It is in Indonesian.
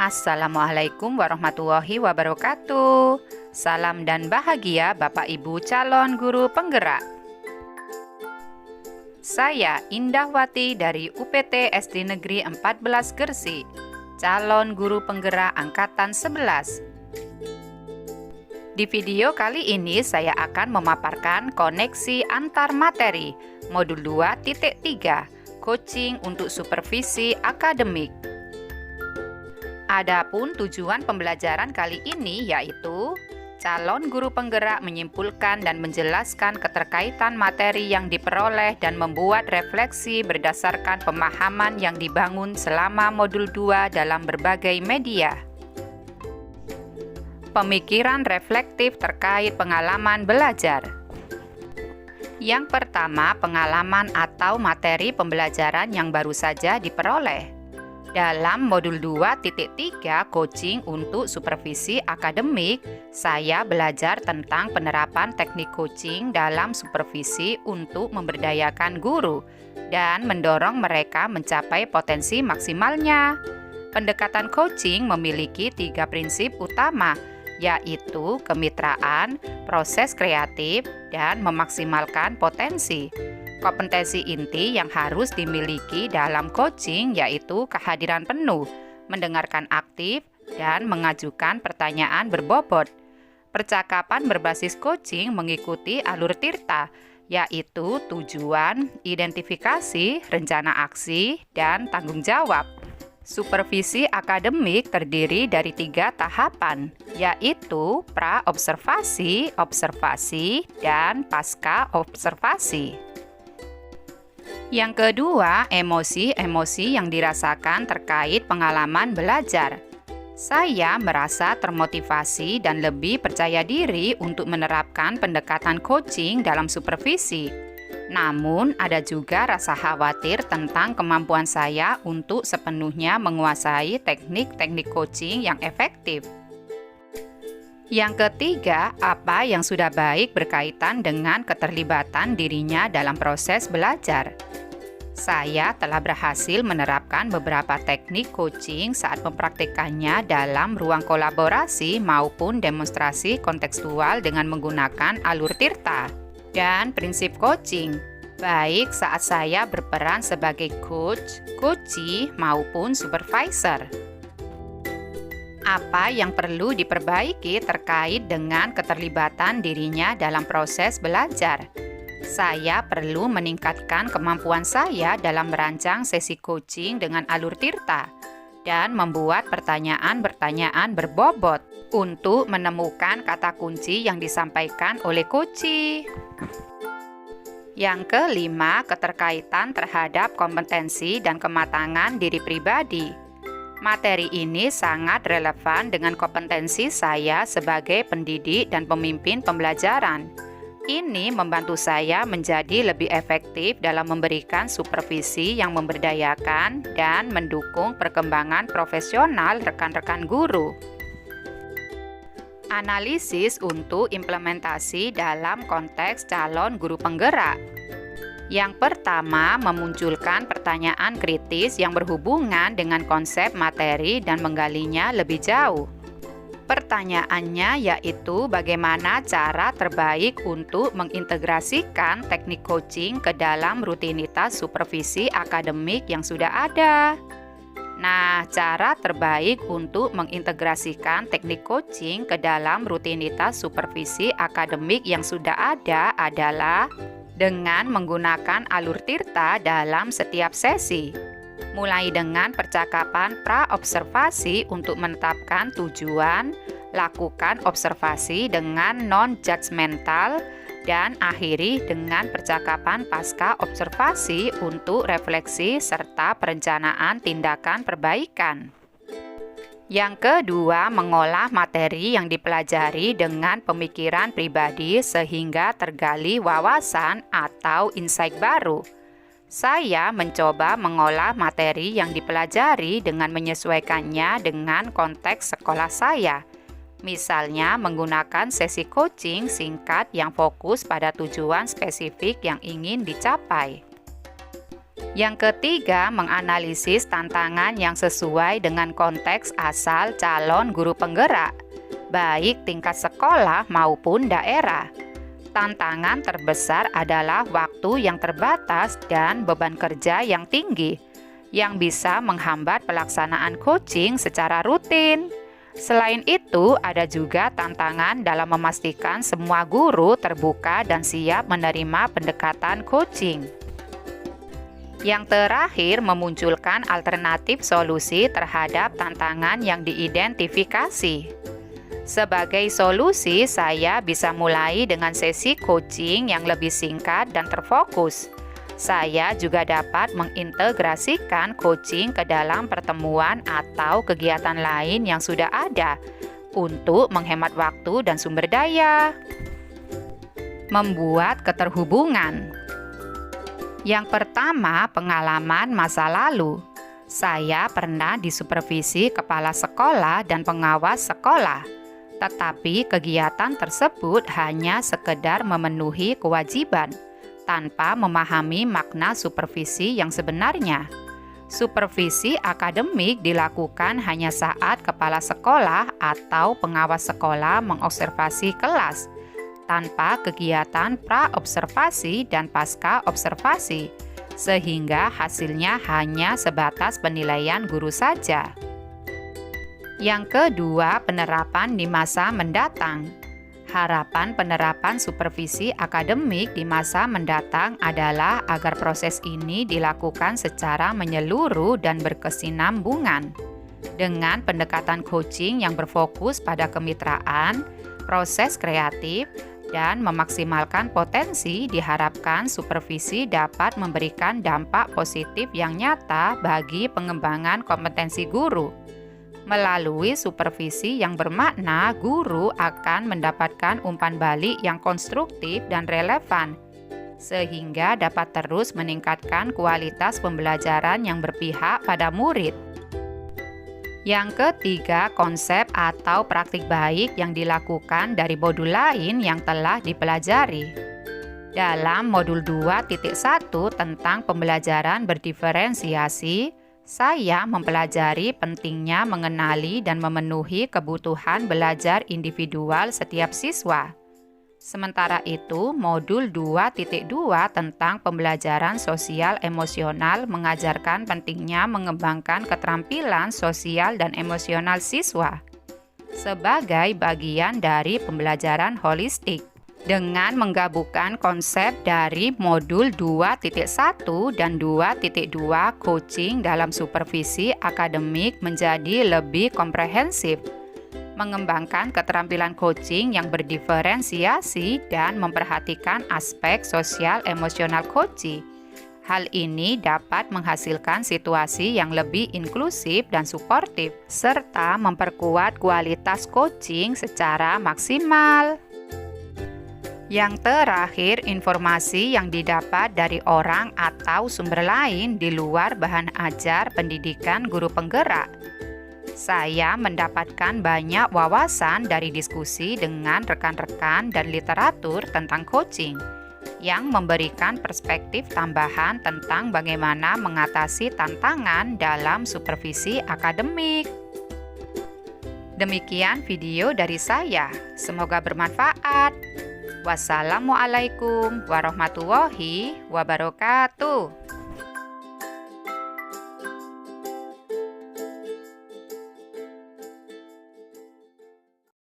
Assalamualaikum warahmatullahi wabarakatuh. Salam dan bahagia Bapak Ibu calon guru penggerak. Saya Indahwati dari UPT SD Negeri 14 Gresik, calon guru penggerak angkatan 11. Di video kali ini saya akan memaparkan koneksi antar materi modul 2.3, coaching untuk supervisi akademik. Adapun tujuan pembelajaran kali ini yaitu calon guru penggerak menyimpulkan dan menjelaskan keterkaitan materi yang diperoleh dan membuat refleksi berdasarkan pemahaman yang dibangun selama modul 2 dalam berbagai media. Pemikiran reflektif terkait pengalaman belajar. Yang pertama, pengalaman atau materi pembelajaran yang baru saja diperoleh. Dalam modul 2.3 coaching untuk supervisi akademik, saya belajar tentang penerapan teknik coaching dalam supervisi untuk memberdayakan guru dan mendorong mereka mencapai potensi maksimalnya. Pendekatan coaching memiliki 3 prinsip utama, yaitu kemitraan, proses kreatif, dan memaksimalkan potensi. Kompetensi inti yang harus dimiliki dalam coaching yaitu kehadiran penuh, mendengarkan aktif, dan mengajukan pertanyaan berbobot. Percakapan berbasis coaching mengikuti alur Tirta, yaitu tujuan, identifikasi, rencana aksi, dan tanggung jawab. Supervisi akademik terdiri dari 3 tahapan, yaitu pra-observasi, observasi, dan pasca-observasi. Yang kedua, emosi-emosi yang dirasakan terkait pengalaman belajar. Saya merasa termotivasi dan lebih percaya diri untuk menerapkan pendekatan coaching dalam supervisi. Namun, ada juga rasa khawatir tentang kemampuan saya untuk sepenuhnya menguasai teknik-teknik coaching yang efektif. Yang ketiga, apa yang sudah baik berkaitan dengan keterlibatan dirinya dalam proses belajar. Saya telah berhasil menerapkan beberapa teknik coaching saat mempraktikkannya dalam ruang kolaborasi maupun demonstrasi kontekstual dengan menggunakan alur Tirta dan prinsip coaching, baik saat saya berperan sebagai coach, coachee, maupun supervisor. Apa yang perlu diperbaiki terkait dengan keterlibatan dirinya dalam proses belajar? Saya perlu meningkatkan kemampuan saya dalam merancang sesi coaching dengan alur Tirta dan membuat pertanyaan-pertanyaan berbobot untuk menemukan kata kunci yang disampaikan oleh coachee. Yang kelima, keterkaitan terhadap kompetensi dan kematangan diri pribadi. Materi ini sangat relevan dengan kompetensi saya sebagai pendidik dan pemimpin pembelajaran. Ini membantu saya menjadi lebih efektif dalam memberikan supervisi yang memberdayakan dan mendukung perkembangan profesional rekan-rekan guru. Analisis untuk implementasi dalam konteks calon guru penggerak. Yang pertama, memunculkan pertanyaan kritis yang berhubungan dengan konsep materi dan menggalinya lebih jauh. Pertanyaannya yaitu bagaimana cara terbaik untuk mengintegrasikan teknik coaching ke dalam rutinitas supervisi akademik yang sudah ada. Nah, cara terbaik untuk mengintegrasikan teknik coaching ke dalam rutinitas supervisi akademik yang sudah ada adalah dengan menggunakan alur Tirta dalam setiap sesi. Mulai dengan percakapan pra-observasi untuk menetapkan tujuan, lakukan observasi dengan non-judgmental, dan akhiri dengan percakapan pasca observasi untuk refleksi serta perencanaan tindakan perbaikan. Yang kedua, mengolah materi yang dipelajari dengan pemikiran pribadi sehingga tergali wawasan atau insight baru. Saya mencoba mengolah materi yang dipelajari dengan menyesuaikannya dengan konteks sekolah saya. Misalnya menggunakan sesi coaching singkat yang fokus pada tujuan spesifik yang ingin dicapai. Yang ketiga, menganalisis tantangan yang sesuai dengan konteks asal calon guru penggerak, baik tingkat sekolah maupun daerah. Tantangan terbesar adalah waktu yang terbatas dan beban kerja yang tinggi, yang bisa menghambat pelaksanaan coaching secara rutin. Selain itu, ada juga tantangan dalam memastikan semua guru terbuka dan siap menerima pendekatan coaching. Yang terakhir, memunculkan alternatif solusi terhadap tantangan yang diidentifikasi. Sebagai solusi, saya bisa mulai dengan sesi coaching yang lebih singkat dan terfokus. Saya juga dapat mengintegrasikan coaching ke dalam pertemuan atau kegiatan lain yang sudah ada untuk menghemat waktu dan sumber daya. Membuat keterhubungan. Yang pertama, pengalaman masa lalu. Saya pernah disupervisi kepala sekolah dan pengawas sekolah, tetapi kegiatan tersebut hanya sekedar memenuhi kewajiban, tanpa memahami makna supervisi yang sebenarnya. Supervisi akademik dilakukan hanya saat kepala sekolah atau pengawas sekolah mengobservasi kelas, tanpa kegiatan pra-observasi dan pasca-observasi, sehingga hasilnya hanya sebatas penilaian guru saja. Yang kedua, penerapan di masa mendatang. Harapan penerapan supervisi akademik di masa mendatang adalah agar proses ini dilakukan secara menyeluruh dan berkesinambungan. Dengan pendekatan coaching yang berfokus pada kemitraan, proses kreatif, dan memaksimalkan potensi, diharapkan supervisi dapat memberikan dampak positif yang nyata bagi pengembangan kompetensi guru. Melalui supervisi yang bermakna, guru akan mendapatkan umpan balik yang konstruktif dan relevan, sehingga dapat terus meningkatkan kualitas pembelajaran yang berpihak pada murid. Yang ketiga, konsep atau praktik baik yang dilakukan dari modul lain yang telah dipelajari. Dalam modul 2.1 tentang pembelajaran berdiferensiasi, saya mempelajari pentingnya mengenali dan memenuhi kebutuhan belajar individual setiap siswa. Sementara itu, modul 2.2 tentang pembelajaran sosial emosional mengajarkan pentingnya mengembangkan keterampilan sosial dan emosional siswa sebagai bagian dari pembelajaran holistik. Dengan menggabungkan konsep dari modul 2.1 dan 2.2 coaching dalam supervisi akademik menjadi lebih komprehensif, mengembangkan keterampilan coaching yang berdiferensiasi dan memperhatikan aspek sosial emosional coaching. Hal ini dapat menghasilkan situasi yang lebih inklusif dan suportif, serta memperkuat kualitas coaching secara maksimal. Yang terakhir, informasi yang didapat dari orang atau sumber lain di luar bahan ajar pendidikan guru penggerak. Saya mendapatkan banyak wawasan dari diskusi dengan rekan-rekan dan literatur tentang coaching yang memberikan perspektif tambahan tentang bagaimana mengatasi tantangan dalam supervisi akademik. Demikian video dari saya. Semoga bermanfaat. Wassalamualaikum warahmatullahi wabarakatuh.